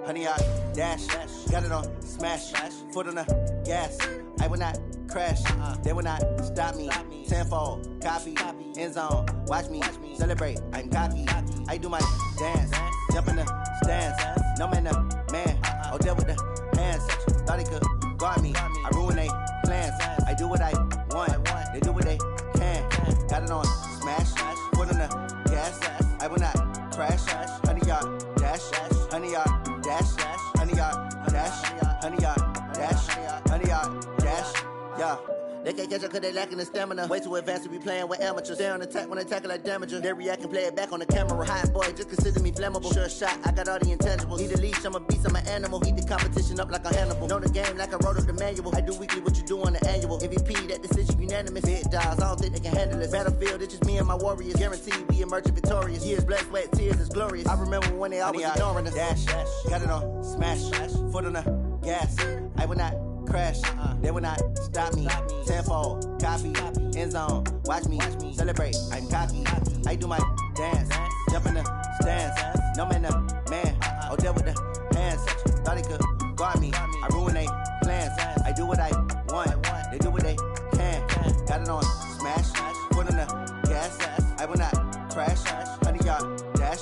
Honey, I dash, got it on smash, foot on the gas. I will not crash, they will not stop me. Tenfold, copy, end zone, watch me celebrate. I'm cocky, I do my dance, jump in the stands. No man, man, oh there with the hands. Thought he could guard me, I ruin they plans. I do what I want, they do what they can. Got it on smash, foot on the gas. I will not crash, honey, y'all dash, honey, y'all dash, honey, y'all dash, honey, y'all dash, honey, y'all dash, yeah. They can't catch up cause they lacking the stamina. Way too advanced to be playing with amateurs. Stay on attack when they tackle like damager. They react and play it back on the camera. Hot boy, just consider me flammable. Sure shot, I got all the intangibles. Need a leash, I'm a beast, I'm an animal. Heat the competition up like a Hannibal. Know the game like I wrote up the manual. I do weekly what you do on the annual. MVP, that decision unanimous. Big dogs, I don't think they can handle this. Battlefield, it's just me and my warriors. Guaranteed we emerge victorious. Years, blood, sweat, tears, it's glorious. I remember when they always ignoring us. Dash, got it on smash, foot on the gas. I will not crash, they will not stop me. Tenfold, copy, end zone, watch me celebrate. I'm cocky, I do my dance, jump in the stands. No man, man, oh there with the hands. Thought he could guard me, I ruin they plans. I do what I want, they do what they can. Got it on smash, foot on the gas. I will not crash, honey, y'all dash,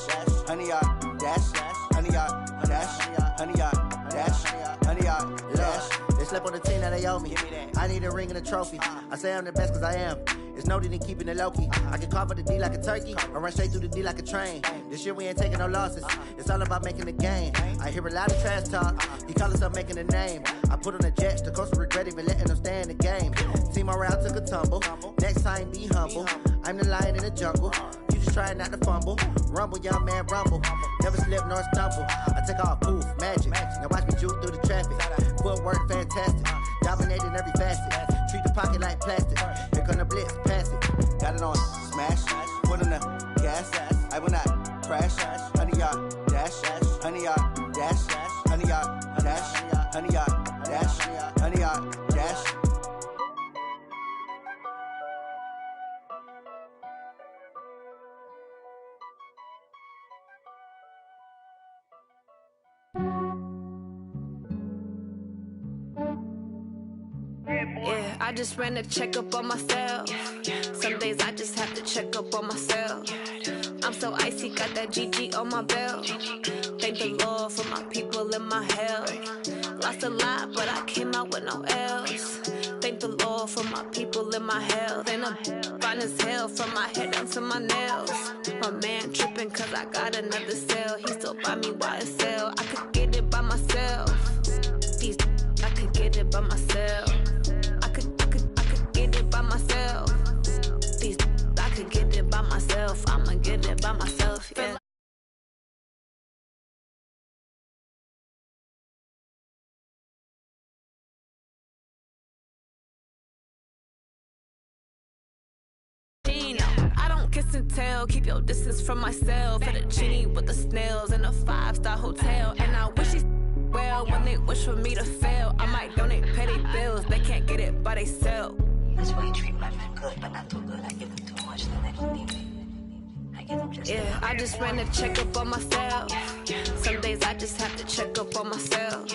honey, y'all dash, honey, y'all dash, honey, y'all dash, honey, y'all dash. They slept on the team that they owe me. I need a ring and a trophy. I say I'm the best cause I am. It's no need in keeping it low-key. I can carve up the D like a turkey or run straight through the D like a train. This year we ain't taking no losses. It's all about making the game. I hear a lot of trash talk. He call himself making a name. I put on the jets. The coach will regret even letting them stay in the game. Team morale took a tumble. Next time be humble. I'm the lion in the jungle. You just try not to fumble. Rumble, young man, rumble. Never slip nor stumble. I take off, poof, magic. Now watch me juke through the traffic. Footwork fantastic. Dominating every facet. Treat the pocket like plastic. Here come the blitz, pass it. Got it on smash. Foot on the gas. I will not crash. Honey, y'all dash. Honey, y'all dash. Honey, y'all dash. Honey, y'all dash. Honey, y'all dash. Yeah, I just ran a checkup on myself. Some days I just have to check up on myself. I'm so icy, got that GG on my belt. Thank the Lord for my people in my hell. Lost a lot, but I came out with no L's. Thank the Lord for my people in my health. And I'm fine as hell from my head down to my nails. My man tripping cause I got another cell. He still buy me YSL. I could get it by myself. These I could get it by myself. I could get it by myself. These I could get it by myself. I'ma get it by myself, yeah. I don't kiss and tell, keep your distance from myself. Fettuccine with the snails in a 5-star hotel. And I wish he's well when they wish for me to fail. I might donate petty bills, they can't get it by themselves. That's why you treat my men good, but not too good. I give them too much, then they don't need me. I give them just yeah, I just ran a checkup on myself. Some days I just have to check up on myself.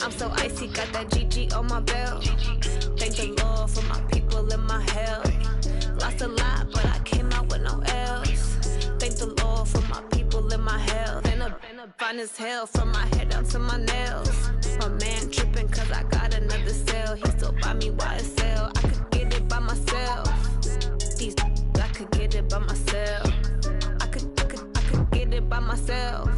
I'm so icy, got that GG on my belt. Thank the Lord for my people in my health. Lost a lot, but I came out with no L's. Thank the Lord for my people in my health. And I'm fine as hell from my head down to my nails. My man tripping cause I got another cell. He still buy me YSL. I could get it by myself. These I could get it by myself. I could get it by myself.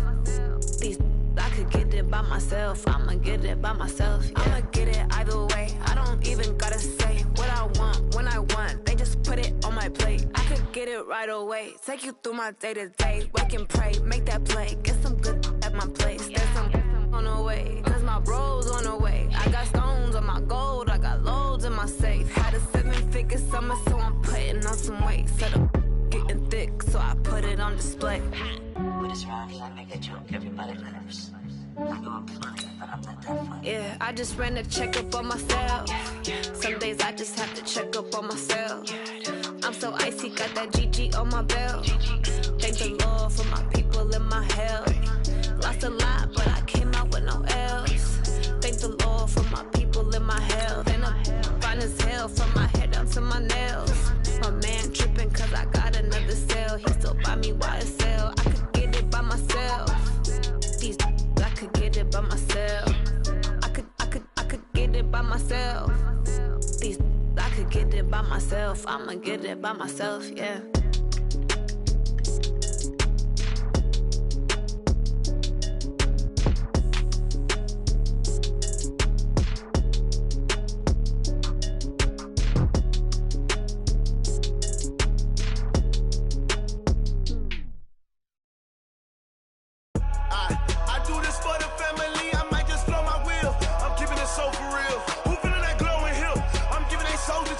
These I could get it by myself. I'ma get it by myself, yeah. I'ma get it either way. I don't even gotta say what I want when I want. They just put it on my plate. I could get it right away. Take you through my day-to-day. Wake and pray, make that play. Get some good at my place. There's some on the way, cause my bro's on the way. I got stones on my gold, I got loads in my safe. Had a 7-figure summer, so I'm putting on some weight. Set up getting thick, so I put it on display. What is wrong? funny, I make a joke, everybody laughs. I know I'm funny, but I'm not that funny. Yeah, I just ran a checkup on myself. Some days I just have to check up on myself. I'm so icy, got that GG on my belt. Thank the Lord for my people and my health. Lost a lot, but I came out with no else. Thank the Lord for my people and my health. And I'm fine as hell from my head down to my nails. My man tripping cause I got another cell. He still buy me YSL. I could get it by myself. These I could get it by myself. I could get it by myself. These I could get it by myself. I'ma get it by myself, yeah.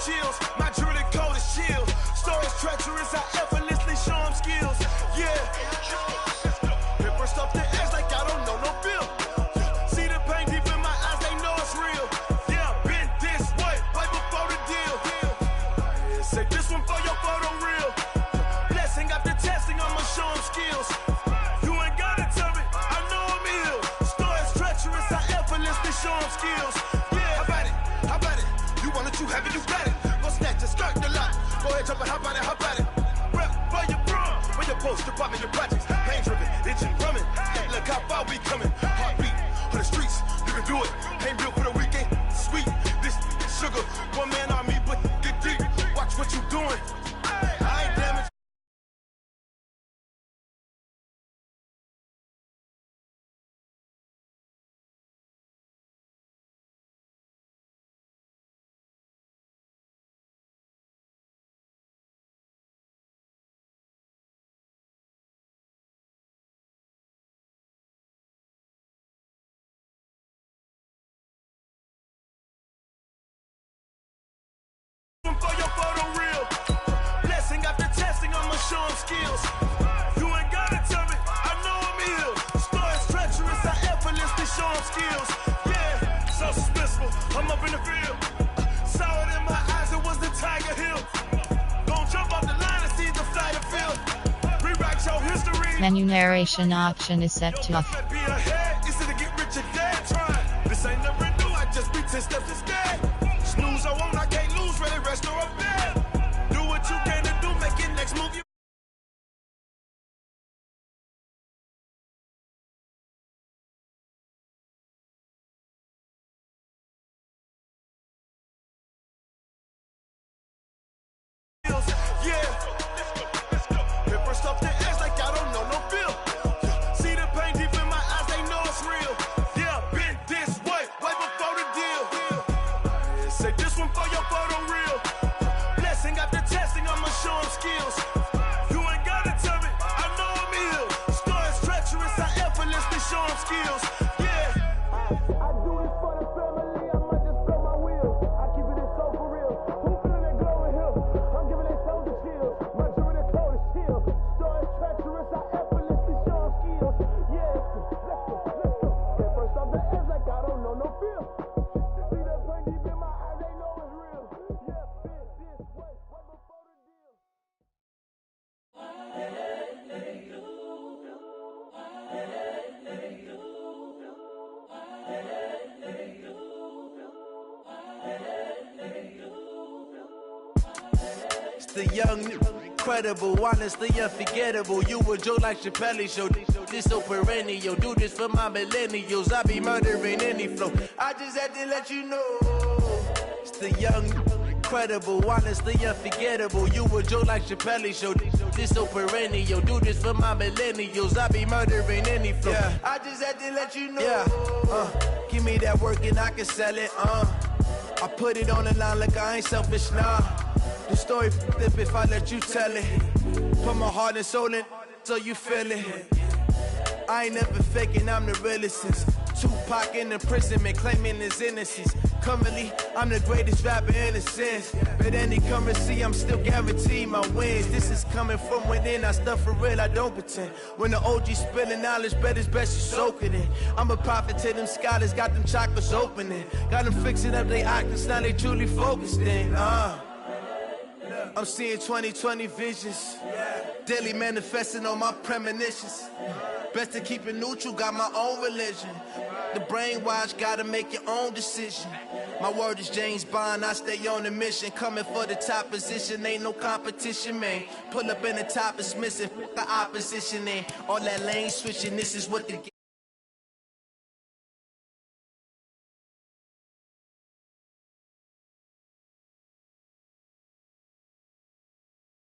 Chills. My jewelry code is chill. Stories treacherous, I effortlessly show them skills. Yeah. Paper stuff the edge like I don't know no bill. See the pain deep in my eyes, they know it's real. Yeah, been this way, right before the deal. Say this one for your photo real. Blessing after testing, I'ma show them skills. You ain't gotta tell me, I know I'm ill. Stories treacherous, I effortlessly show them skills. Yeah, how about it? How about it? You want it, you have it, you got it. Go snatch it, skirt the lot. Go ahead, jump it, hop on it, hop on it. Rep for your bro, for your post, your pop, your projects. Pain driven, itching, drumming. Look how far we coming. Heartbeat on the streets, you can do it. Ain't built for the weekend, sweet. This sugar, one man army, but get deep. Watch what you doing. I ain't damaged. For your photo real. Blessing after testing, I'ma show them skills. You ain't gotta tell me, I know I'm ill. Stories treacherous, I effortlessly show them skills. Yeah, so suspenseful, I'm up in the field. Saw it in my eyes, it was the Tiger Hill. Gon' jump off the line and see the flight of field. Rewrite your history. Menu narration option is set to off. Be ahead, instead of get rich or dead trying. This ain't never new, I just be 10 steps instead. Snooze, I won't, I can't lose, ready, rest or up bed. Do what you can to do, make it next move. Yeah, paper stuff the edge like I don't know no bill. See the pain deep in my eyes, they know it's real. Yeah, been this way, way before the deal. Say this one for your photo real. Blessing after testing, I'ma show them skills. You ain't gotta tell me, I know I'm ill. Stories treacherous, I effortlessly show them skills. Yeah, I do this for the family, I might just blow my wheel. I keep it so for real. Who feeling that glowing hill? I'm giving it so the chills. My jewelry code is chill. Stories treacherous, I effortlessly show them skills. Yeah, let's go. Get first off the edge like I don't know no feel. See that pain deep in my eyes, they know it's real. Yeah, been this way, way before the deal. It's the young, incredible, honestly unforgettable. You a Joe like Chappelle show. This so perennial. Do this for my millennials. I be murdering any flow. I just had to let you know. It's the young, incredible, honestly unforgettable. You a Joe like Chappelle show. This so perennial. Do this for my millennials. I be murdering any flow. Yeah. I just had to let you know. Yeah. Give me that work and I can sell it. I put it on the line like I ain't selfish, nah. The story flip if I let you tell it. Put my heart and soul in so you feel it. I ain't never faking, I'm the realest since Tupac in imprisonment, claiming his innocence. Currently, I'm the greatest rapper in a sense. But any currency, I'm still guaranteed my wins. This is coming from within, I stuff for real, I don't pretend. When the OG spilling knowledge, bet it's best you soak it in. I'm a prophet to them scholars, got them chakras opening. Got them fixing up they octaves, now they truly focused in. I'm seeing 2020 visions. Daily manifesting on my premonitions. Best to keep it neutral, got my own religion. The brainwash, gotta make your own decision. My word is James Bond, I stay on a mission. Coming for the top position, ain't no competition, man. Pull up in the top, it's missing, the opposition in. All that lane switching, this is what the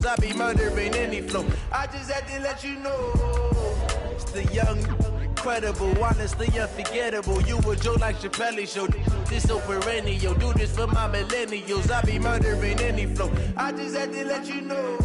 I be murdering any flow. I just had to let you know. It's the young, incredible, honestly unforgettable. You a Joe like Chappelle show. This so perennial. Do this for my millennials. I be murdering any flow. I just had to let you know.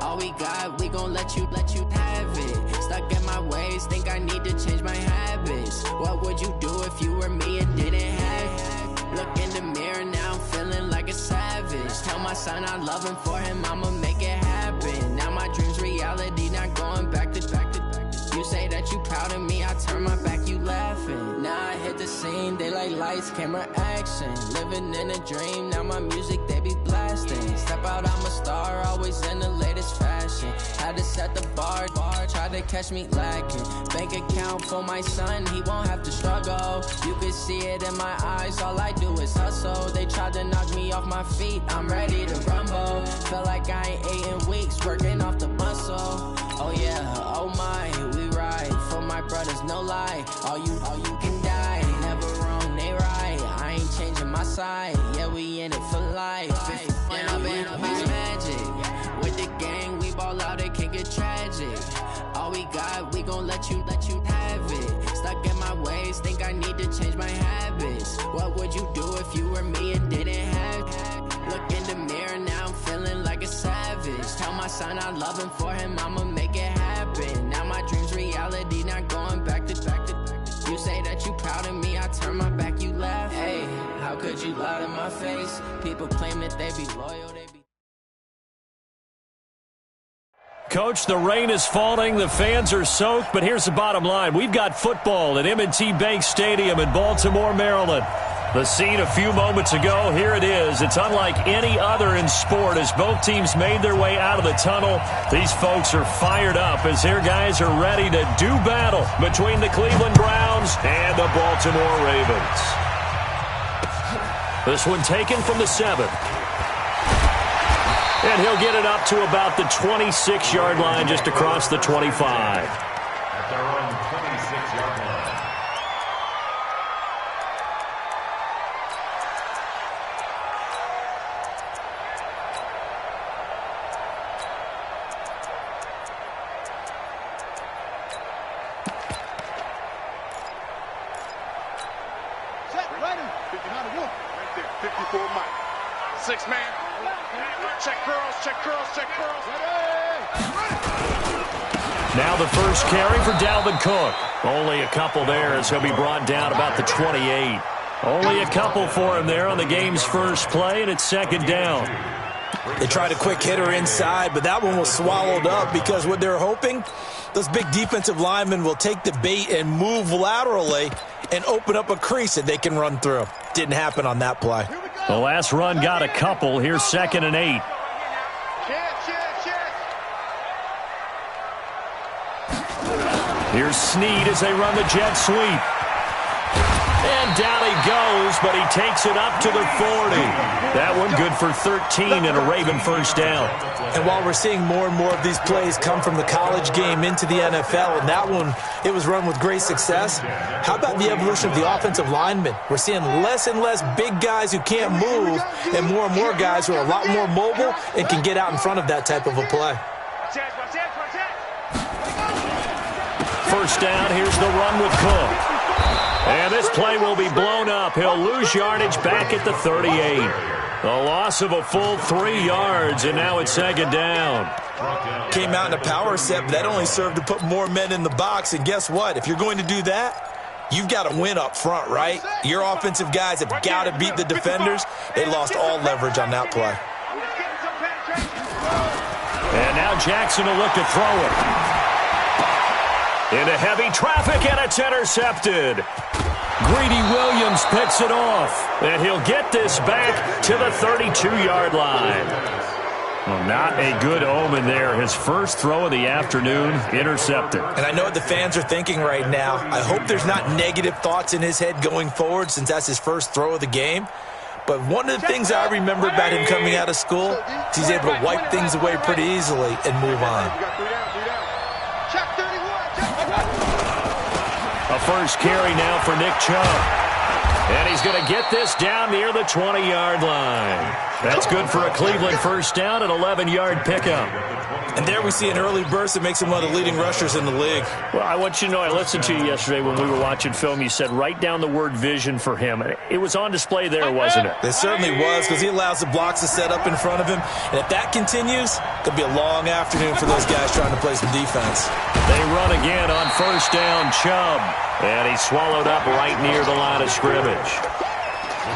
All we got, we gon' let you have it. Stuck in my ways, think I need to change my habits. What would you do if you were me and didn't have it? Look in the mirror, now I'm feeling like a savage. Tell my son I love him, for him I'ma make it happen. Now my dream's reality, not going back to. You say that you proud of me, I turn my back, you laughing. Now I hit the scene, they like lights, camera, action. Living in a dream, now my music, they be blasting. Step out, I'm a star, always in the latest fashion. Had to set the bar, try to catch me lacking. Bank account for my son, he won't have to struggle. You can see it in my eyes, all I do is hustle. They tried to knock me off my feet, I'm ready to rumble. Feel like I ain't ate in weeks, working off the muscle. Oh yeah, oh my, we ride for my brothers, no lie. All you can die, never wrong, they right. I ain't changing my side, yeah, we in it for life. And I've been magic with the gang, we ball out, it can get tragic. All we got, we gon' let you have it. Stuck in my ways, think I need to change my habits. What would you do if you were me and didn't have it? Look in the mirror, now I'm feeling like a savage. Tell my son I love him, for him I'ma make it happen. Now my dream's reality, not going back to. You say that you proud of me, I turn my back, you laugh. Hey, how could you lie to my face? People claim that they be loyal, they be. Coach, the rain is falling, the fans are soaked, but here's the bottom line. We've got football at M&T Bank Stadium in Baltimore, Maryland. The scene a few moments ago, here it is. It's unlike any other in sport as both teams made their way out of the tunnel. These folks are fired up as their guys are ready to do battle between the Cleveland Browns and the Baltimore Ravens. This one taken from the 7. And he'll get it up to about the 26-yard line just across the 25. At their own 26-yard line. Right there, 54 Mike. 6 man. Check curls. Now the first carry for Dalvin Cook. Only a couple there as he'll be brought down about the 28. Only a couple for him there on the game's first play, and it's second down. They tried a quick hitter inside, but that one was swallowed up because what they're hoping, those big defensive linemen will take the bait and move laterally and open up a crease that they can run through. Didn't happen on that play. The last run got a couple. Here's 2nd and 8. Here's Snead as they run the jet sweep. And And down he goes, but he takes it up to the 40. That one good for 13 and a Raven first down. And while we're seeing more and more of these plays come from the college game into the NFL, and that one, it was run with great success, how about the evolution of the offensive linemen? We're seeing less and less big guys who can't move and more guys who are a lot more mobile and can get out in front of that type of a play. First down, here's the run with Cook. And this play will be blown up. He'll lose yardage back at the 38. A loss of a full 3 yards, and now it's second down. Came out in a power set, but that only served to put more men in the box. And guess what? If you're going to do that, you've got to win up front, right? Your offensive guys have got to beat the defenders. They lost all leverage on that play. And now Jackson will look to throw it. Into heavy traffic, and it's intercepted. Greedy Williams picks it off, and he'll get this back to the 32-yard line. Well, not a good omen there. His first throw of the afternoon, intercepted. And I know what the fans are thinking right now. I hope there's not negative thoughts in his head going forward since that's his first throw of the game. But one of the things I remember about him coming out of school is he's able to wipe things away pretty easily and move on. A first carry now for Nick Chubb. And he's going to get this down near the 20-yard line. That's good for a Cleveland first down, an 11-yard pickup. And there we see an early burst that makes him one of the leading rushers in the league. Well, I want you to know, I listened to you yesterday when we were watching film. You said write down the word vision for him. It was on display there, wasn't it? It certainly was, because he allows the blocks to set up in front of him. And if that continues, it'll be a long afternoon for those guys trying to play some defense. They run again on first down, Chubb. And he's swallowed up right near the line of scrimmage.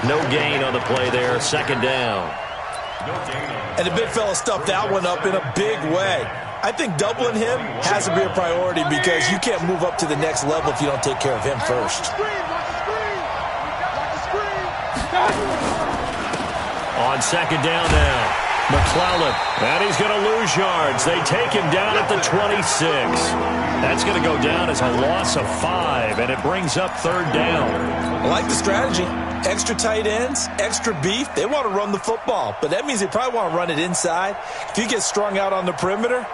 No gain on the play there, second down. And the big fella stuffed that one up in a big way. I think doubling him has to be a priority because you can't move up to the next level if you don't take care of him first. On second down now, McClellan, and he's going to lose yards. They take him down at the 26. That's going to go down as a loss of 5, and it brings up third down. I like the strategy. Extra tight ends, extra beef. They want to run the football, but that means they probably want to run it inside. If you get strung out on the perimeter,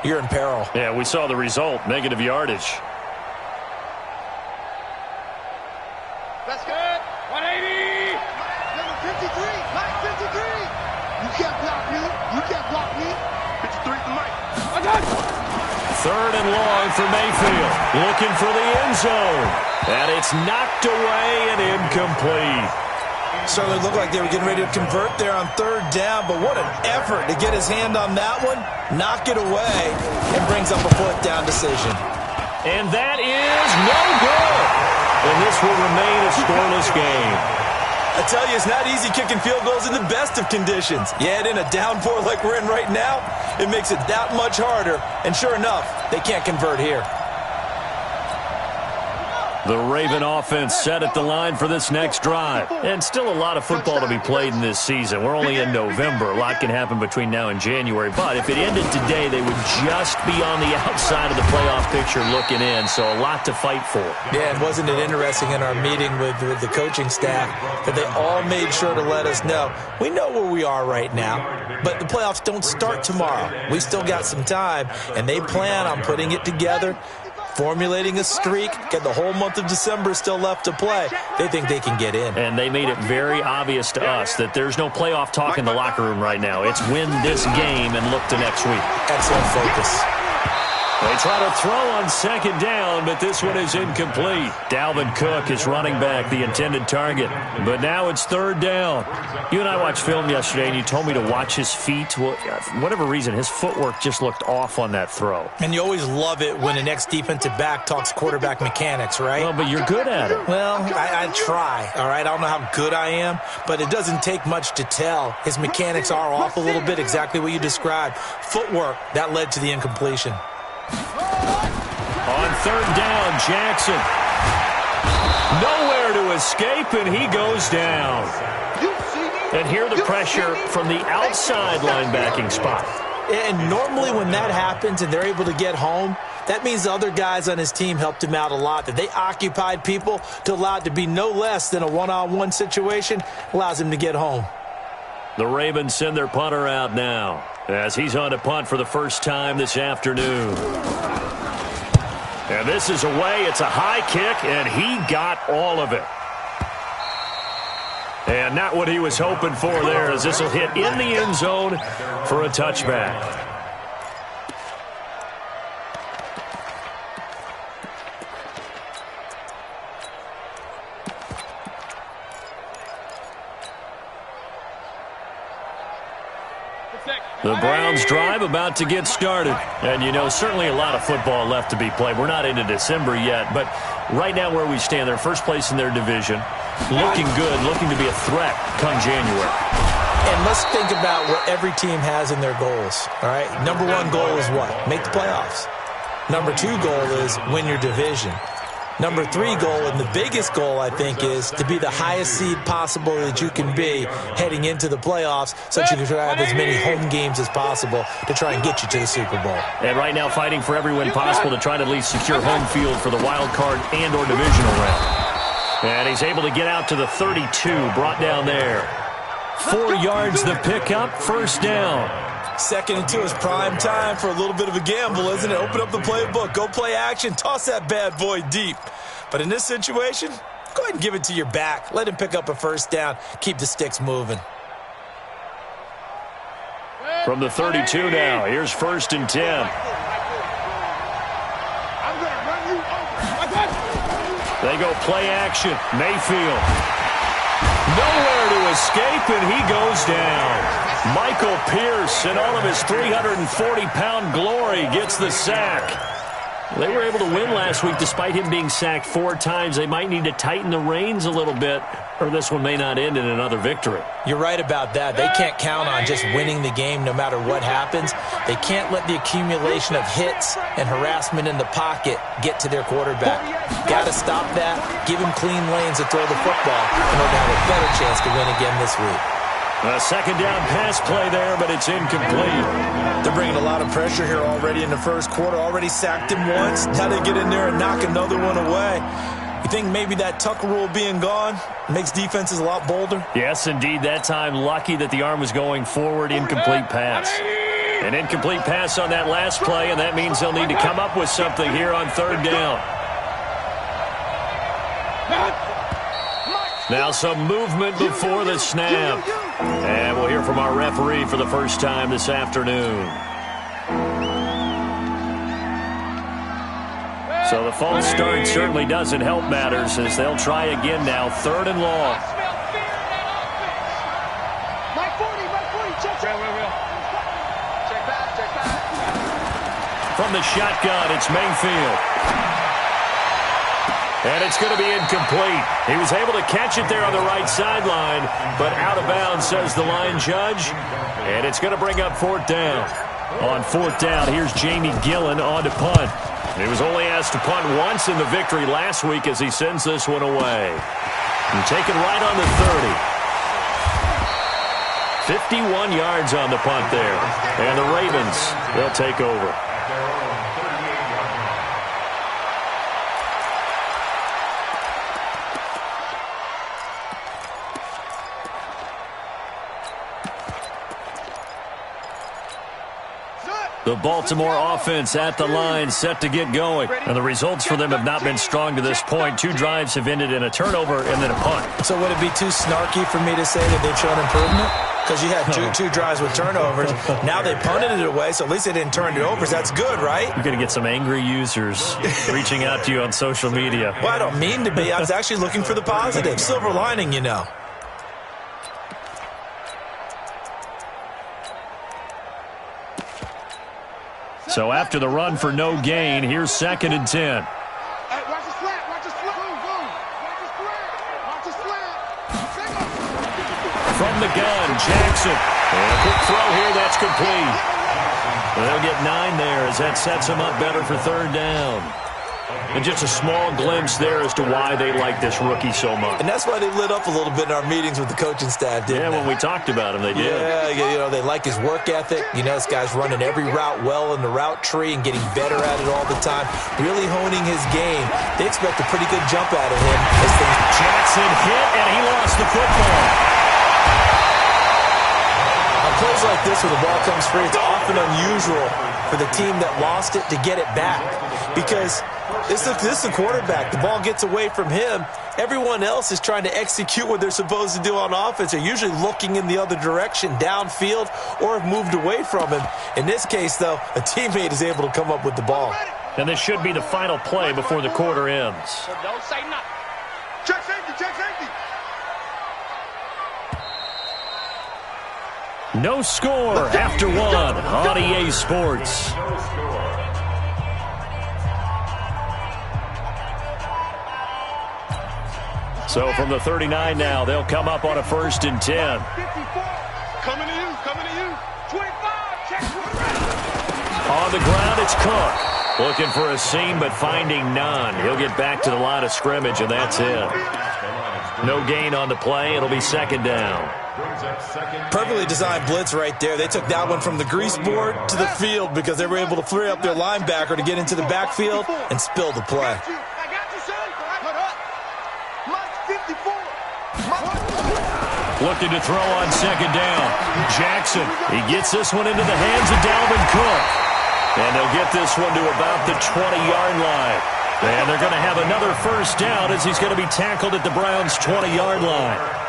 you're in peril. Yeah, we saw the result, negative yardage. That's good. 180. Number 53. Mike 53. You can't block me. You can't block me. 53 to Mike. I got it. Third and long for Mayfield. Looking for the end zone. And it's knocked away and incomplete. Certainly looked like they were getting ready to convert there on third down, but what an effort to get his hand on that one, knock it away, and brings up a fourth down decision. And that is no good. And this will remain a scoreless game. I tell you, it's not easy kicking field goals in the best of conditions. Yet in a downpour like we're in right now, it makes it that much harder. And sure enough, they can't convert here. The Raven offense set at the line for this next drive. And still a lot of football to be played in this season. We're only in November. A lot can happen between now and January. But if it ended today, they would just be on the outside of the playoff picture looking in. So a lot to fight for. Yeah, and wasn't it interesting in our meeting with the coaching staff that they all made sure to let us know, we know where we are right now, but the playoffs don't start tomorrow. We still got some time, and they plan on putting it together, formulating a streak, get the whole month of December still left to play. They think they can get in. And they made it very obvious to us that there's no playoff talk in the locker room right now. It's win this game and look to next week. Excellent focus. They try to throw on second down, but this one is incomplete. Dalvin Cook is running back, the intended target. But now it's third down. You and I watched film yesterday, and you told me to watch his feet. Well, for whatever reason, his footwork just looked off on that throw. And you always love it when an ex-defensive back talks quarterback mechanics, right? Well, but you're good at it. Well, I try, all right? I don't know how good I am, but it doesn't take much to tell. His mechanics are off a little bit, exactly what you described. Footwork, that led to the incompletion. On third down, Jackson. Nowhere to escape, and he goes down. And here the pressure from the outside linebacking spot. And normally when that happens and they're able to get home, that means the other guys on his team helped him out a lot, that they occupied people to allow it to be no less than a one-on-one situation, allows him to get home. The Ravens send their punter out now as he's on to punt for the first time this afternoon. And this is away. It's a high kick, and he got all of it. And not what he was hoping for there, as this will hit in the end zone for a touchback. The Browns drive about to get started. And, you know, certainly a lot of football left to be played. We're not into December yet, but right now where we stand, they're first place in their division. Looking good, looking to be a threat come January. And let's think about what every team has in their goals, all right? Number one goal is what? Make the playoffs. Number two goal is win your division. Number three goal, and the biggest goal, I think, is to be the highest seed possible that you can be heading into the playoffs so that you can try to have as many home games as possible to try and get you to the Super Bowl. And right now fighting for every win possible to try to at least secure home field for the wild card and or divisional round. And he's able to get out to the 32, brought down there. 4 yards the pickup, first down. Second and 2 is prime time for a little bit of a gamble, isn't it? Open up the playbook, go play action, toss that bad boy deep. But in this situation, go ahead and give it to your back. Let him pick up a first down. Keep the sticks moving. From the 32 now, here's first and 10. They go play action. Mayfield. Nowhere to escape, and he goes down. Michael Pierce, in all of his 340-pound glory, gets the sack. They were able to win last week despite him being sacked 4 times. They might need to tighten the reins a little bit, or this one may not end in another victory. You're right about that. They can't count on just winning the game no matter what happens. They can't let the accumulation of hits and harassment in the pocket get to their quarterback. Got to stop that, give him clean lanes to throw the football in order to have a better chance to win again this week. A second down pass play there, but it's incomplete. They're bringing a lot of pressure here already in the first quarter. Already sacked him once. Now they get in there and knock another one away. You think maybe that tuck rule being gone makes defenses a lot bolder? Yes, indeed. That time, lucky that the arm was going forward. Incomplete pass. An incomplete pass on that last play, and that means they'll need to come up with something here on third down. Now some movement before the snap. And we'll hear from our referee for the first time this afternoon. So the false start certainly doesn't help matters as they'll try again now, third and long. From the shotgun, it's Mayfield. And it's going to be incomplete. He was able to catch it there on the right sideline, but out of bounds, says the line judge. And it's going to bring up fourth down. On fourth down, here's Jamie Gillen on to punt. He was only asked to punt once in the victory last week as he sends this one away. And taken right on the 30. 51 yards on the punt there. And the Ravens, they'll take over. The Baltimore offense at the line, set to get going. And the results for them have not been strong to this point. 2 drives have ended in a turnover and then a punt. So would it be too snarky for me to say that they've shown improvement? Because you had two drives with turnovers. Now they punted it away, so at least they didn't turn it over. That's good, right? You're going to get some angry users reaching out to you on social media. Well, I don't mean to be. I was actually looking for the positive. Silver lining, you know. So after the run for no gain, here's second and 10. From the gun, Jackson. And a quick throw here, that's complete. They'll get 9 there as that sets them up better for third down. And just a small glimpse there as to why they like this rookie so much. And that's why they lit up a little bit in our meetings with the coaching staff, didn't they? When we talked about him, they did. Yeah, they like his work ethic. This guy's running every route well in the route tree and getting better at it all the time, really honing his game. They expect a pretty good jump out of him. Jackson hit, and he lost the football. On plays like this where the ball comes free, it's often unusual for the team that lost it to get it back because this is a quarterback. The ball gets away from him. Everyone else is trying to execute what they're supposed to do on offense. They're usually looking in the other direction, downfield, or have moved away from him. In this case, though, a teammate is able to come up with the ball. And this should be the final play before the quarter ends. Don't say nothing. Check safety, check safety. No score after one on EA Sports. So from the 39 now, they'll come up on a 1st and 10. Coming to you, coming to you. 25, check. On the ground, it's Cook. Looking for a seam, but finding none. He'll get back to the line of scrimmage, and that's it. No gain on the play. It'll be 2nd down. Perfectly designed blitz right there. They took that one from the grease board to the field because they were able to free up their linebacker to get into the backfield and spill the play. Looking to throw on 2nd down. Jackson, he gets this one into the hands of Dalvin Cook. And they'll get this one to about the 20-yard line. And they're going to have another 1st down as he's going to be tackled at the Browns' 20-yard line.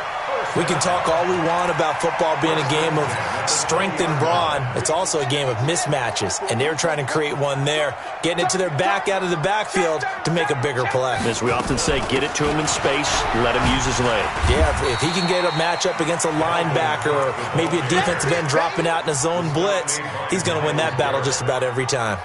We can talk all we want about football being a game of strength and brawn. It's also a game of mismatches, and they're trying to create one there, getting it to their back out of the backfield to make a bigger play. As we often say, get it to him in space, let him use his leg. Yeah, if he can get a matchup against a linebacker or maybe a defensive end dropping out in a zone blitz, he's going to win that battle just about every time.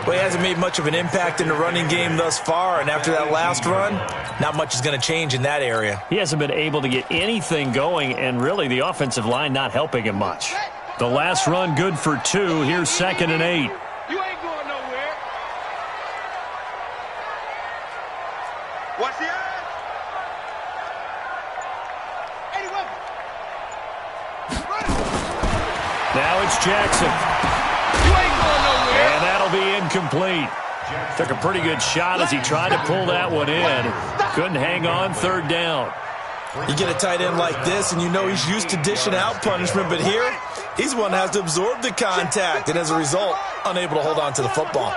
Well, he hasn't made much of an impact in the running game thus far, and after that last run, not much is going to change in that area. He hasn't been able to get anything going, and really the offensive line not helping him much. The last run good for 2. Here's 2nd and 8. You ain't going nowhere. Watch the eyes. 81. Now it's Jackson. You ain't going nowhere. And that'll be incomplete. Took a pretty good shot as he tried to pull that one in. Couldn't hang on. 3rd down. You get a tight end like this, and you know he's used to dishing out punishment, but here, he's the one that has to absorb the contact, and as a result, unable to hold on to the football.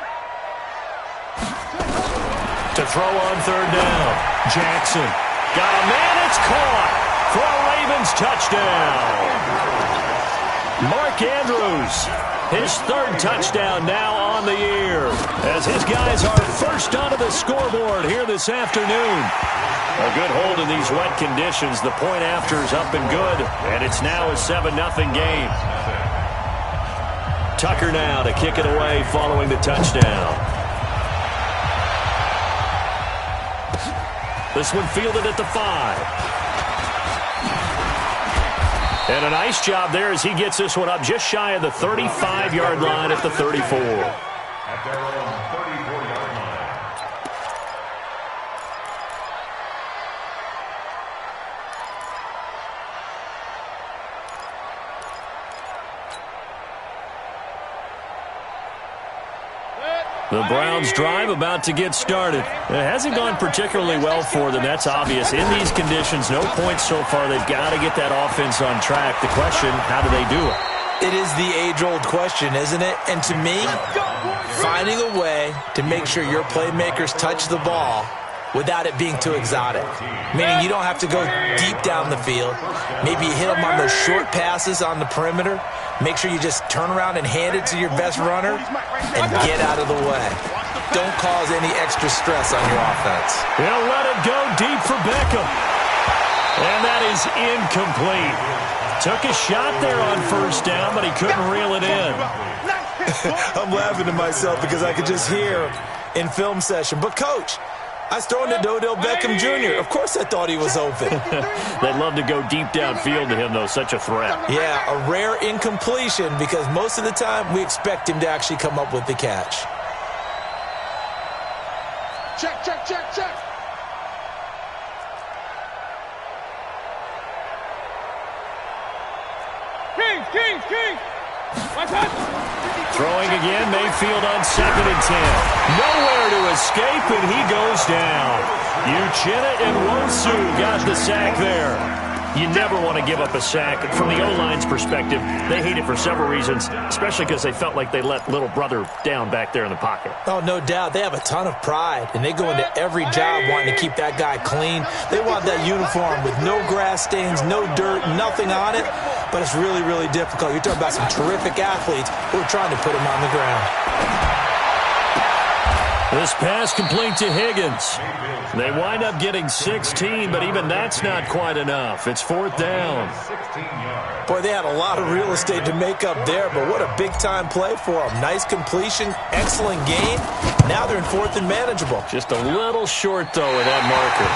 To throw on 3rd down. Jackson. Got a man. It's caught for a Ravens touchdown. Mark Andrews. His 3rd touchdown now on the year as his guys are first onto the scoreboard here this afternoon. A good hold in these wet conditions. The point after is up and good, and it's now a 7-0 game. Tucker now to kick it away following the touchdown. This one fielded at the 5. And a nice job there as he gets this one up just shy of the 35-yard line at the 34. At their own 34-yard line. The Browns' drive about to get started. It hasn't gone particularly well for them. That's obvious. In these conditions, no points so far. They've got to get that offense on track. The question, how do they do it? It is the age-old question, isn't it? And to me, finding a way to make sure your playmakers touch the ball without it being too exotic. Meaning you don't have to go deep down the field. Maybe you hit them on those short passes on the perimeter. Make sure you just turn around and hand it to your best runner and get out of the way. Don't cause any extra stress on your offense. He'll let it go deep for Beckham. And that is incomplete. Took a shot there on 1st down, but he couldn't reel it in. I'm laughing to myself because I could just hear in film session, but coach, I was throwing to Odell Beckham Jr. Of course I thought he was open. They'd love to go deep downfield to him, though. Such a threat. Yeah, a rare incompletion because most of the time we expect him to actually come up with the catch. Check, check, check, check. Kings. Throwing again, Mayfield on 2nd and 10. Nowhere to escape, and he goes down. Uchenna and Wosu got the sack there. You never want to give up a sack. From the O-line's perspective, they hate it for several reasons, especially because they felt like they let little brother down back there in the pocket. Oh, no doubt. They have a ton of pride, and they go into every job wanting to keep that guy clean. They want that uniform with no grass stains, no dirt, nothing on it, but it's really, really difficult. You're talking about some terrific athletes who are trying to put him on the ground. This pass complete to Higgins. They wind up getting 16, but even that's not quite enough. It's 4th down. Boy, they had a lot of real estate to make up there, but what a big-time play for them. Nice completion, excellent game. Now they're in 4th and manageable. Just a little short, though, with that marker.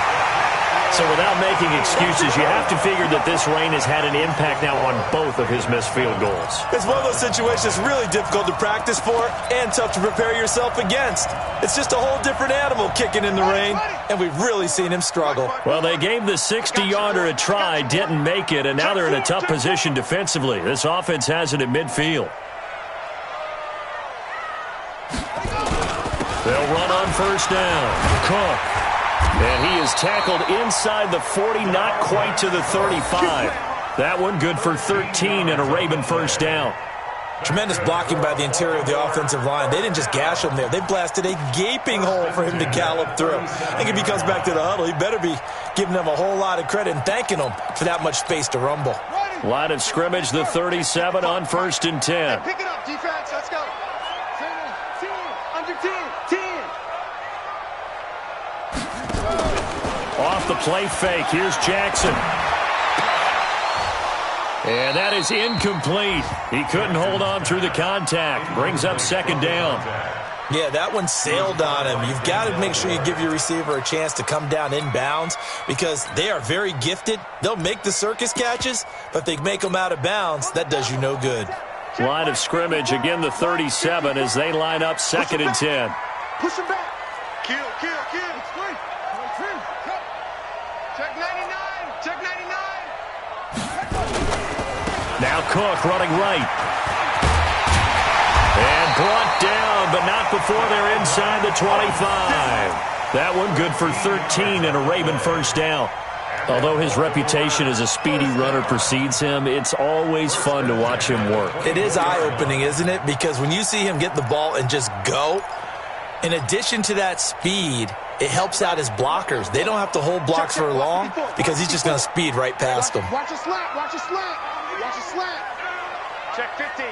So without making excuses, you have to figure that this rain has had an impact now on both of his missed field goals. It's one of those situations really difficult to practice for and tough to prepare yourself against. It's just a whole different animal kicking in the rain, and we've really seen him struggle. Well, they gave the 60-yarder a try, didn't make it, and now they're in a tough position defensively. This offense has it at midfield. They'll run on 1st down. Cook. And he is tackled inside the 40, not quite to the 35. That one good for 13 and a Raven 1st down. Tremendous blocking by the interior of the offensive line. They didn't just gash him there. They blasted a gaping hole for him to gallop through. I think if he comes back to the huddle, he better be giving them a whole lot of credit and thanking them for that much space to rumble. Line of scrimmage, the 37 on 1st and 10. Pick it up, defense. Let's go. 10, under 10. Off the play fake, here's Jackson. And that is incomplete. He couldn't hold on through the contact. Brings up 2nd down. Yeah, that one sailed on him. You've got to make sure you give your receiver a chance to come down inbounds because they are very gifted. They'll make the circus catches, but if they make them out of bounds, that does you no good. Line of scrimmage, again the 37 as they line up 2nd and 10. Push him back. Kill. It's free. Check 99. Now Cook running right. And brought down, but not before they're inside the 25. That one good for 13 and a Raven 1st down. Although his reputation as a speedy runner precedes him, it's always fun to watch him work. It is eye-opening, isn't it? Because when you see him get the ball and just go, in addition to that speed, it helps out his blockers. They don't have to hold blocks for long because he's just going to speed right past them. Watch a slant. Check 50.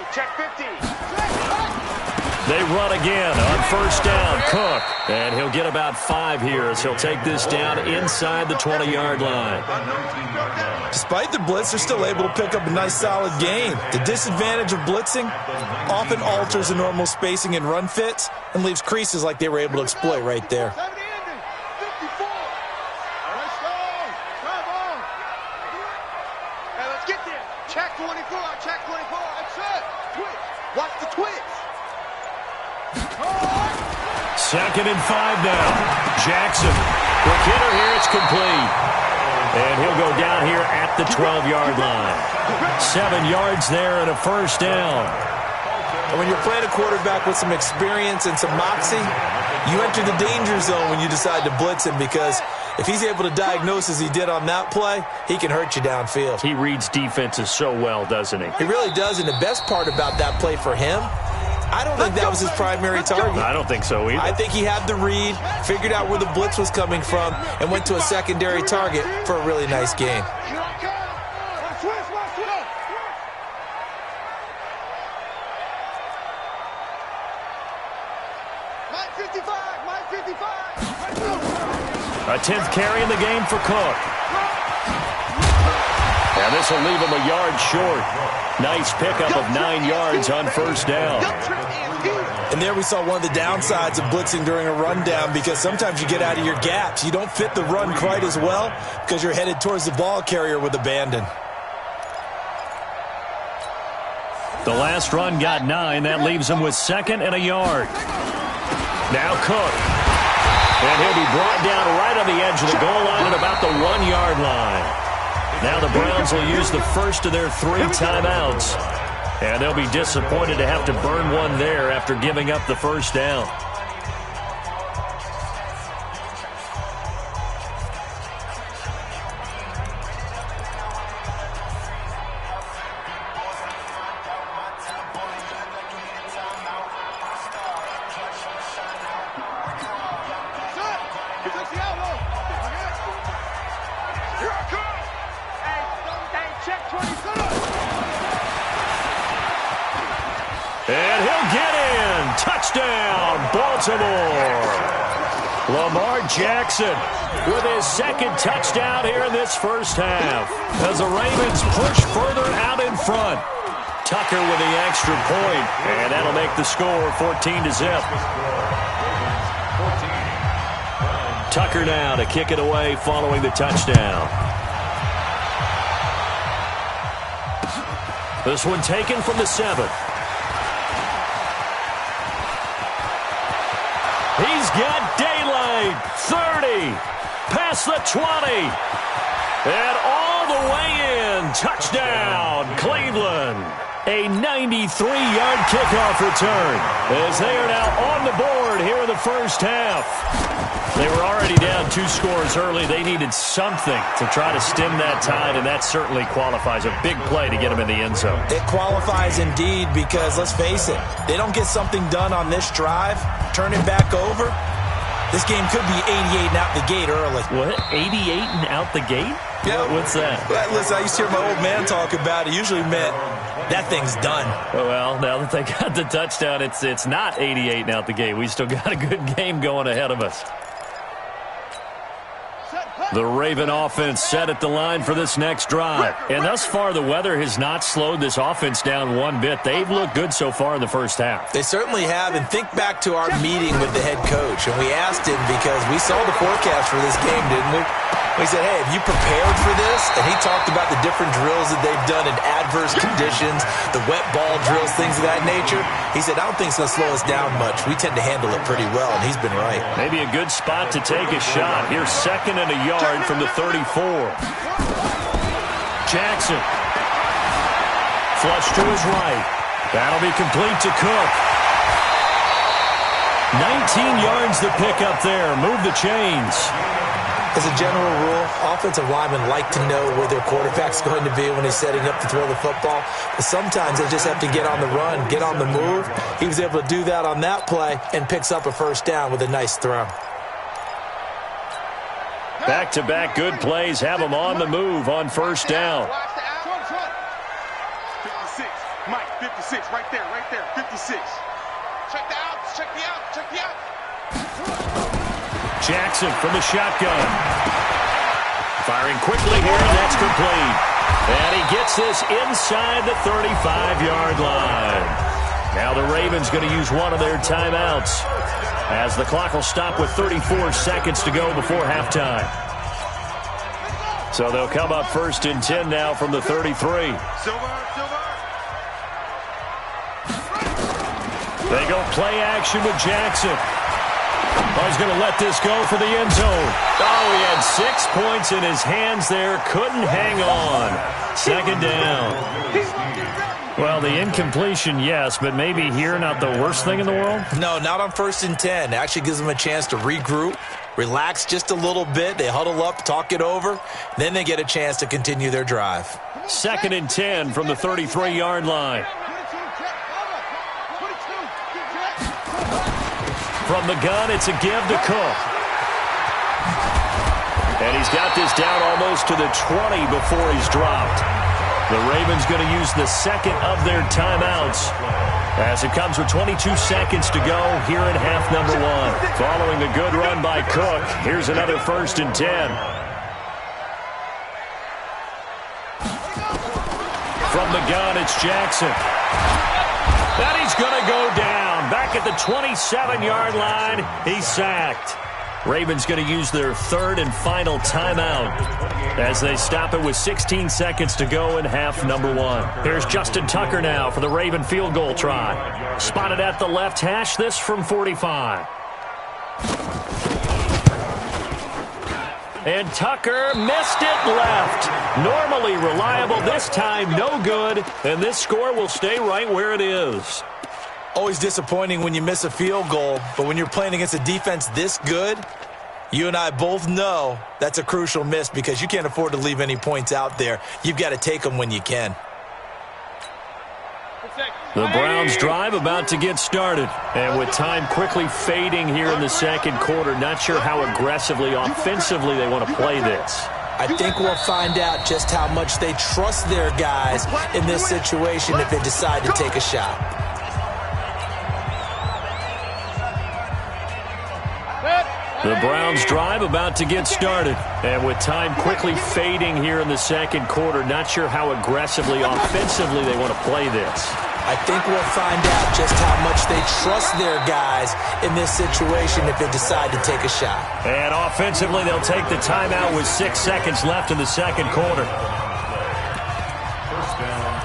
They run again on 1st down. Cook. And he'll get about 5 here as he'll take this down inside the 20-yard line. Despite the blitz, they're still able to pick up a nice solid gain. The disadvantage of blitzing often alters the normal spacing and run fits and leaves creases like they were able to exploit right there. Check 24. That's it. Watch the twitch. 2nd and 5 now. Jackson. Quick hitter here. It's complete. And he'll go down here at the 12-yard line. 7 yards there and a 1st down. And when you're playing a quarterback with some experience and some moxie, you enter the danger zone when you decide to blitz him because if he's able to diagnose as he did on that play, he can hurt you downfield. He reads defenses so well, doesn't he? He really does, and the best part about that play for him, I don't think that was his primary target. I don't think so either. I think he had the read, figured out where the blitz was coming from, and went to a secondary target for a really nice gain. A 10th carry in the game for Cook. And this will leave him a yard short. Nice pickup of 9 yards on 1st down. And there we saw one of the downsides of blitzing during a rundown because sometimes you get out of your gaps. You don't fit the run quite as well because you're headed towards the ball carrier with abandon. The last run got 9. That leaves him with 2nd and a yard. Now Cook. And he'll be brought down right on the edge of the goal line at about the 1-yard line. Now the Browns will use the first of their 3 timeouts. And they'll be disappointed to have to burn one there after giving up the first down. And he'll get in. Touchdown, Baltimore. Lamar Jackson with his second touchdown here in this first half as the Ravens push further out in front. Tucker with the extra point, and that'll make the score 14-0. Tucker now to kick it away following the touchdown. This one taken from the 7. He's got daylight. 30. Past the 20. And all the way in. Touchdown, Cleveland. A 93-yard kickoff return as they are now on the board here in the first half. They were already down 2 scores early. They needed something to try to stem that tide, and that certainly qualifies. A big play to get them in the end zone. It qualifies indeed because, let's face it, they don't get something done on this drive, turn it back over, this game could be 88 and out the gate early. What? 88 and out the gate? Yeah. What's that? Well, listen, I used to hear my old man talk about it. Usually meant that thing's done. Well, now that they got the touchdown, it's not 88 and out the gate. We still got a good game going ahead of us. The Raven offense set at the line for this next drive. And thus far, the weather has not slowed this offense down one bit. They've looked good so far in the first half. They certainly have. And think back to our meeting with the head coach. And we asked him because we saw the forecast for this game, didn't we? We said, hey, have you prepared for this? And he talked about the different drills that they've done in adverse conditions, the wet ball drills, things of that nature. He said, I don't think it's going to slow us down much. We tend to handle it pretty well, and he's been right. Maybe a good spot to take a shot. Here's 2nd and a yard from the 34. Jackson. Flush to his right. That'll be complete to Cook. 19 yards the pick up there. Move the chains. As a general rule, offensive linemen like to know where their quarterback's going to be when he's setting up to throw the football. But sometimes they just have to get on the run, get on the move. He was able to do that on that play and picks up a first down with a nice throw. Back-to-back good plays have him on the move on first down. 56. Mike, 56. Right there. 56. Check the outs. Check the outs. Jackson from the shotgun. Firing quickly here, and that's complete. And he gets this inside the 35-yard line. Now the Ravens going to use one of their timeouts as the clock will stop with 34 seconds to go before halftime. So they'll come up 1st and 10 now from the 33. They go play action with Jackson. He's going to let this go for the end zone. Oh, he had 6 points in his hands there. Couldn't hang on. 2nd down. Well, the incompletion, yes, but maybe here not the worst thing in the world? No, not on 1st and 10. It actually gives them a chance to regroup, relax just a little bit. They huddle up, talk it over. Then they get a chance to continue their drive. 2nd and 10 from the 33-yard line. From the gun, it's a give to Cook. And he's got this down almost to the 20 before he's dropped. The Ravens going to use the 2nd of their timeouts as it comes with 22 seconds to go here in half number 1. Following a good run by Cook, here's another 1st and 10. From the gun, it's Jackson. And he's going to go down. Back at the 27-yard line, he's sacked. Ravens going to use their 3rd and final timeout as they stop it with 16 seconds to go in half number 1. Here's Justin Tucker now for the Raven field goal try. Spotted at the left hash, this from 45. And Tucker missed it left. Normally reliable, this time no good. And this score will stay right where it is. Always disappointing when you miss a field goal, but when you're playing against a defense this good, you and I both know that's a crucial miss because you can't afford to leave any points out there. You've got to take them when you can. The Browns drive about to get started. And with time quickly fading here in the second quarter, not sure how aggressively, offensively they want to play this. I think we'll find out just how much they trust their guys in this situation if they decide to take a shot. The Browns drive about to get started. And with time quickly fading here in the second quarter, not sure how aggressively, offensively they want to play this. I think we'll find out just how much they trust their guys in this situation if they decide to take a shot. And offensively, they'll take the timeout with 6 seconds left in the second quarter. First down,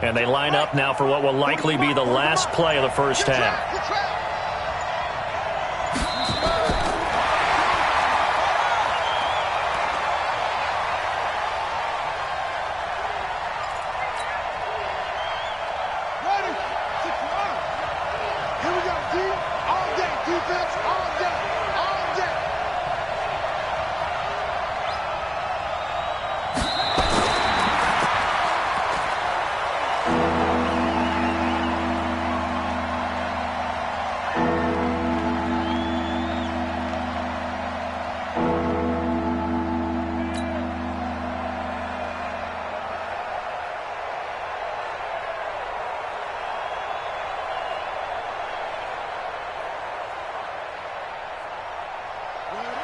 And they line up now for what will likely be the last play of the first half.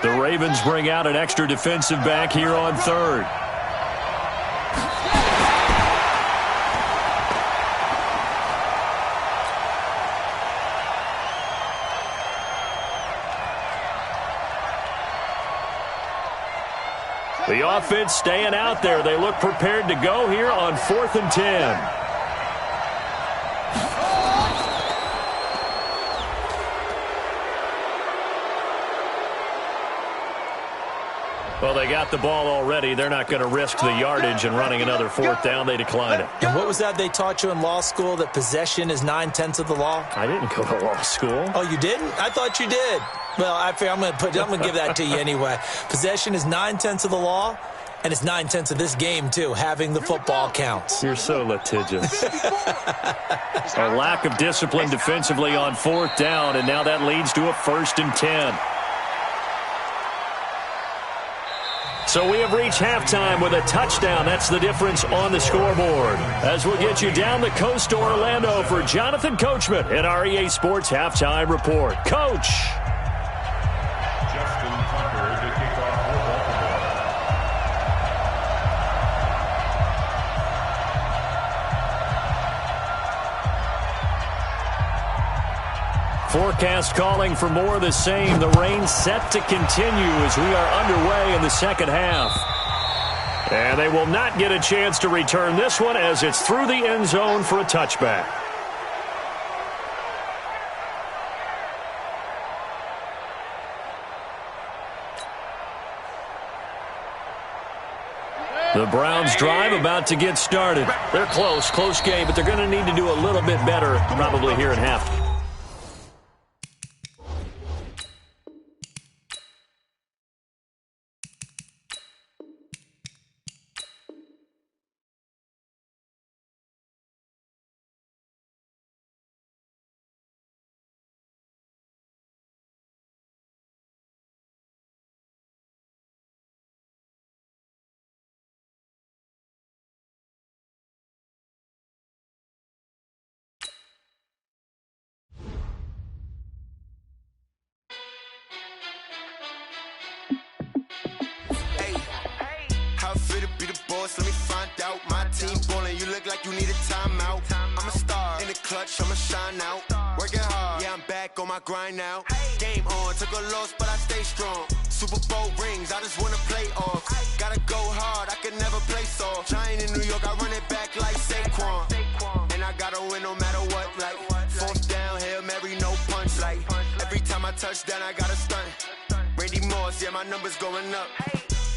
The Ravens bring out an extra defensive back here on third. The offense staying out there. They look prepared to go here on 4th and 10. Well, they got the ball already. They're not going to risk the yardage and running another 4th down. They decline it. And what was that they taught you in law school, that possession is 9/10 of the law? I didn't go to law school. Oh, you didn't? I thought you did. Well, I'm going to give that to you anyway. Possession is 9/10 of the law, and it's 9/10 of this game, too. Having the football counts. You're so litigious. A lack of discipline defensively on 4th down, and now that leads to a 1st and 10. So we have reached halftime with a touchdown. That's the difference on the scoreboard. As we'll get you down the coast to Orlando for Jonathan Coachman at our EA Sports Halftime Report. Coach. Justin Tucker to kick off for Baltimore. Forecast calling for more of the same. The rain set to continue as we are underway in the second half. And they will not get a chance to return this one as it's through the end zone for a touchback. The Browns drive about to get started. They're close game, but they're going to need to do a little bit better probably here in half. out. My team ballin', you look like you need a timeout. I'm a star in the clutch, I'ma shine out. Working hard, yeah, I'm back on my grind now. Game on, took a loss, but I stay strong. Super Bowl rings, I just wanna play off. Gotta go hard, I can never play soft. Giant in New York, I run it back like Saquon. And I gotta win no matter what, like fourth down, Hail Mary, no punch. Like every time I touch down, I gotta stunt. Randy Moss, yeah, my numbers going up.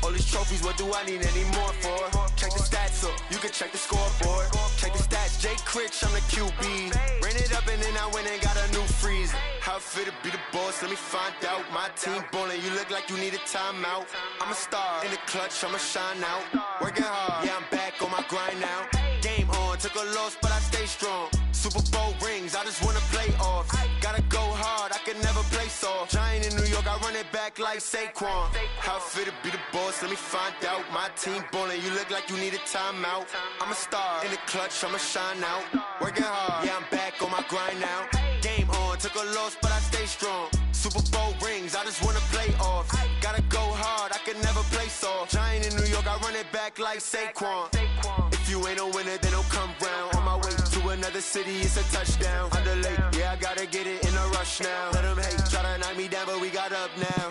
All these trophies, what do I need any more for? Check the stats up, you can check the scoreboard. Check the stats, Jay Critch, I'm the QB. Ran it up and then I went and got a new freeze. How it feel to be the boss, let me find out. My team ballin', you look like you need a timeout. I'm a star in the clutch, I'ma shine out. Working hard, yeah, I'm back on my grind now. Game on, took a loss, but I stay strong. Super Bowl rings, I just wanna play off. Gotta go hard, I can never play soft. Giant in New York, I run it back like Saquon. How it feel to be the boss, let me find out. My team ballin', you look like you need a timeout. I'm a star in the clutch, I'ma shine out. Working hard, yeah, I'm back on my grind now. Game on, took a loss, but I stay strong. Super Bowl rings, I just wanna play off. Gotta go hard, I can never play soft. Giant in New York, I run it back like Saquon. If you ain't a winner, then don't come round. On my way to another city, it's a touchdown. Underlay, yeah, I gotta get it in a rush now. Let them hate, try to knock me down, but we got up now.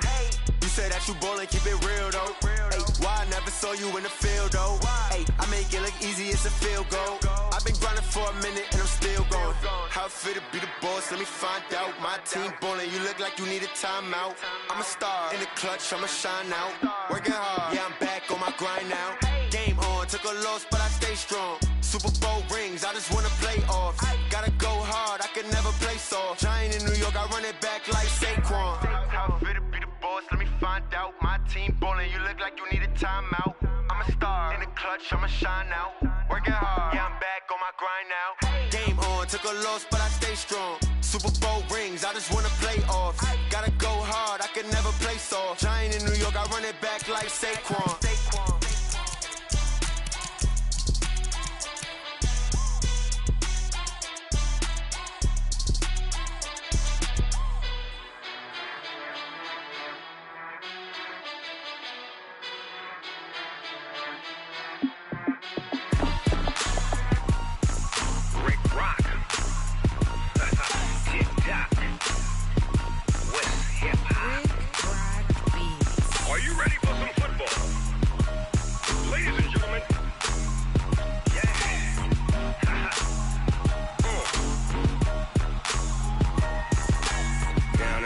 You say that you ballin', keep it real though. Hey, why I never saw you in the field though? Hey, I make it look easy, it's a field goal. I've been grinding for a minute and I'm still going. How it feel to be the boss, let me find out. My team ballin', you look like you need a timeout. I'm a star in the clutch, I'ma shine out. Working hard, yeah, I'm back on my grind now. Game on, took a loss, but I stay strong. Super Bowl rings, I just wanna play off. Gotta go hard, I can never play soft. Giant in New York, I run it back like Saquon. How it feel to be the boss, let me find out. My team ballin', you look like you need a timeout. I'm a star in the clutch, I'ma shine out. Working hard, yeah, I'm back on my grind now. Game on, took a loss, but I stay strong. Super Bowl rings, I just wanna play off. Gotta go hard, I can never play soft. Giant in New York, I run it back like Saquon.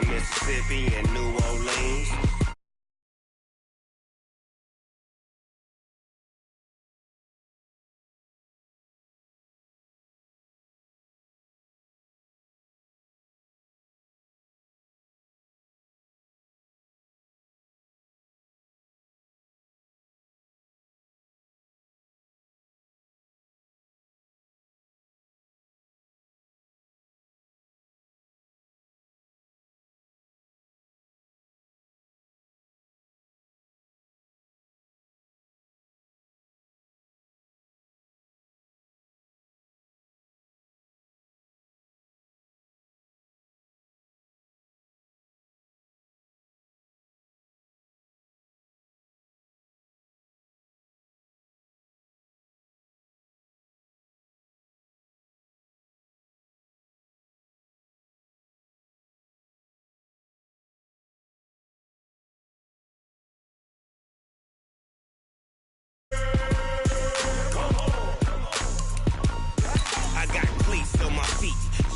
Mississippi and New Orleans.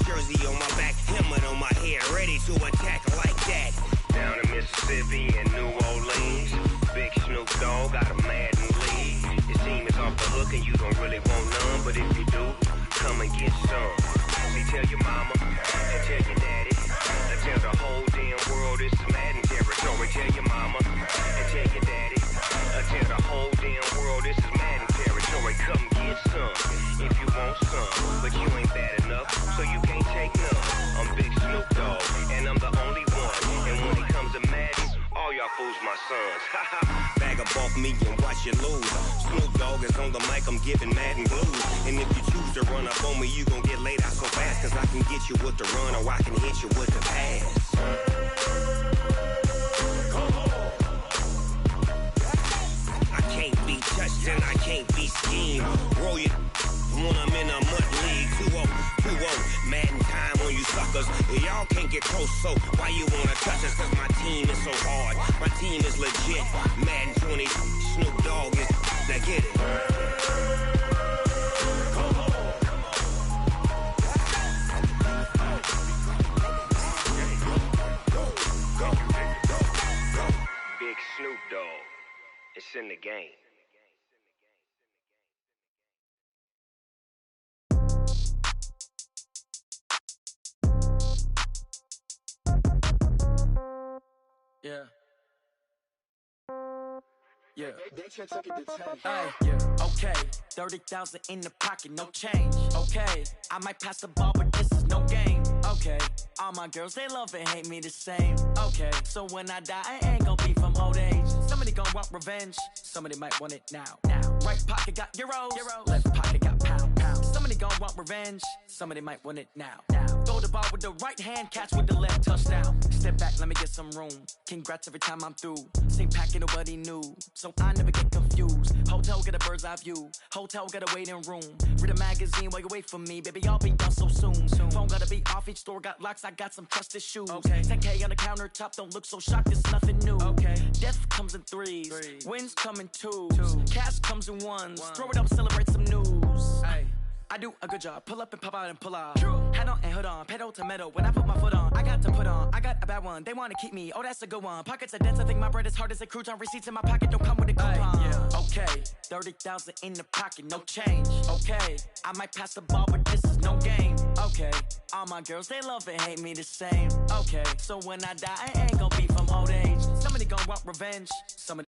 Jersey on my back, helmet on my head, ready to attack like that. Down in Mississippi and New Orleans, Big Snoop Dogg got a Madden lead. Your team is off the hook and you don't really want none, but if you do, come and get some. See, tell your mama and tell your daddy, and tell the whole damn world this is Madden territory. Tell your mama and tell your daddy, and tell the whole damn world this is Madden territory. Come get some if you want some, but you ain't bad enough, so you can't take none. I'm Big Snoop Dogg, and I'm the only one. And when it comes to Madden, all y'all fools my sons. Bag up off me and watch you lose. Snoop Dogg is on the mic, I'm giving Madden blues. And if you choose to run up on me, you gon' get laid out so fast, cause I can get you with the run or I can hit you with the pass. I can't be touched and I can't be schemed. Roll your when I'm in a mud league. 2-0, Madden time on you suckers. Y'all can't get close, so why you wanna touch us? Cause my team is so hard. My team is legit. Madden 20, Snoop Dogg is that get it. Big Snoop Dogg. It's in the game. Yeah. Yeah. Hey, yeah. Okay. 30,000 in the pocket, no change. Okay. I might pass the ball, but this is no game. Okay. All my girls, they love and hate me the same. Okay. So when I die, I ain't gonna be from old age. Somebody gonna want revenge. Somebody might want it now. Right pocket got euros. Left pocket got pounds. Somebody gonna want revenge. Somebody might want it now. Throw the ball with the right hand, catch with the left, touchdown. Step back, let me get some room. Congrats every time I'm through. Same packet, nobody knew, so I never get confused. Hotel get a bird's eye view. Hotel got a waiting room. Read a magazine while you wait for me, baby. I'll be done so soon. Phone gotta be off, each store got locks. I got some trusted shoes. 10K on the countertop, don't look so shocked. It's nothing new. Death comes in threes. Wins come in twos. Cash comes in ones. Throw it up, celebrate some news. I do a good job. Pull up and pop out and pull off. Head on and hood on. Pedal to metal. When I put my foot on, I got to put on. I got a bad one. They want to keep me. Oh, that's a good one. Pockets are dense. I think my bread is hard as a crouton. Receipts in my pocket don't come with a coupon. Okay. 30,000 in the pocket. No change. Okay. I might pass the ball, but this is no game. Okay. All my girls, they love and hate me the same. Okay. So when I die, I ain't gonna be from old age. Somebody gonna want revenge. Somebody